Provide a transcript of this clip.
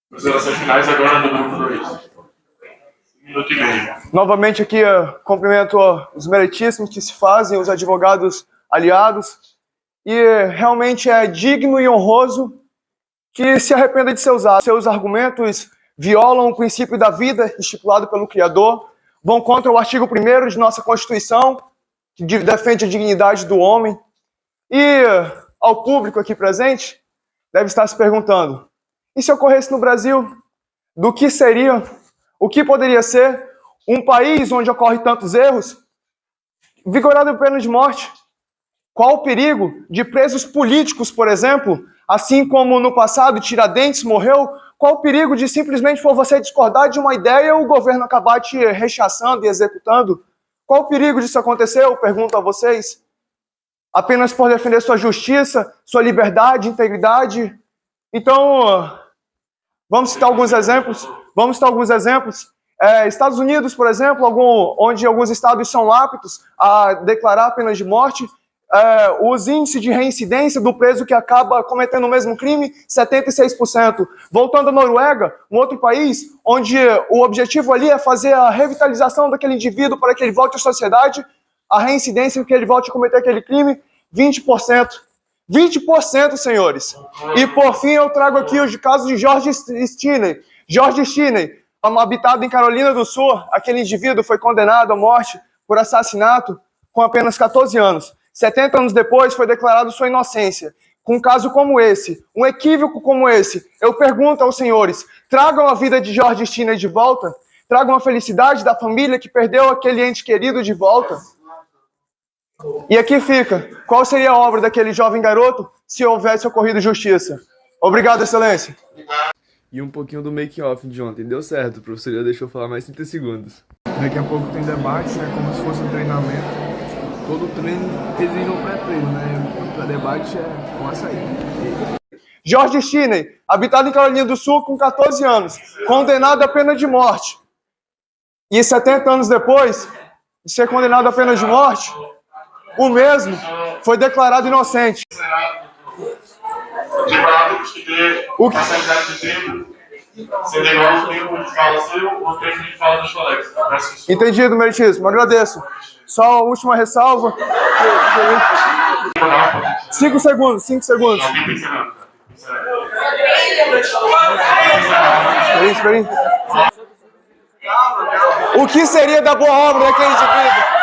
Considerações finais agora do grupo 2. Minuto e meio. Novamente aqui cumprimento os meritíssimos que se fazem, os advogados aliados, e realmente é digno e honroso que se arrependa de seus atos. Seus argumentos violam o princípio da vida estipulado pelo Criador, vão contra o artigo 1º de nossa Constituição, que defende a dignidade do homem. E ao público aqui presente, deve estar se perguntando, e se ocorresse no Brasil, do que seria, o que poderia ser um país onde ocorrem tantos erros, vigorado a pena de morte? Qual o perigo de presos políticos, por exemplo, assim como no passado Tiradentes morreu? Qual o perigo de simplesmente por você discordar de uma ideia o governo acabar te rechaçando e executando? Qual o perigo disso acontecer? Eu pergunto a vocês. Apenas por defender sua justiça, sua liberdade, integridade? Então, vamos citar alguns exemplos. Estados Unidos, por exemplo, onde alguns estados são aptos a declarar penas de morte, os índices de reincidência do preso que acaba cometendo o mesmo crime, 76%. Voltando à Noruega, um outro país, onde o objetivo ali é fazer a revitalização daquele indivíduo para que ele volte à sociedade, a reincidência que ele volte a cometer aquele crime, 20%. 20%, senhores. E por fim eu trago aqui o caso de George Stinney. George Stinney, habitado em Carolina do Sul, aquele indivíduo foi condenado à morte por assassinato com apenas 14 anos. 70 anos depois foi declarado sua inocência. Com um caso como esse, um equívoco como esse, eu pergunto aos senhores, tragam a vida de George Stinney de volta? Tragam a felicidade da família que perdeu aquele ente querido de volta? E aqui fica, qual seria a obra daquele jovem garoto se houvesse ocorrido justiça? Obrigado, excelência. E um pouquinho do make-off de ontem. Deu certo, o professor já deixou falar mais 30 segundos. Daqui a pouco tem debate, né, como se fosse um treinamento. Todo treino exige um pré-treino, né? Para debate é com açaí. George Stinney, habitado em Carolina do Sul com 14 anos, condenado à pena de morte. E 70 anos depois de ser condenado à pena de morte, o mesmo foi declarado inocente. O que a quantidade de tempo, você devolve o tempo de fala seu ou o tempo de fala dos colegas. Entendido, meritíssimo. Agradeço. Só a última ressalva. 5 segundos, 5 segundos. Espera aí. O que seria da boa obra daquele indivíduo?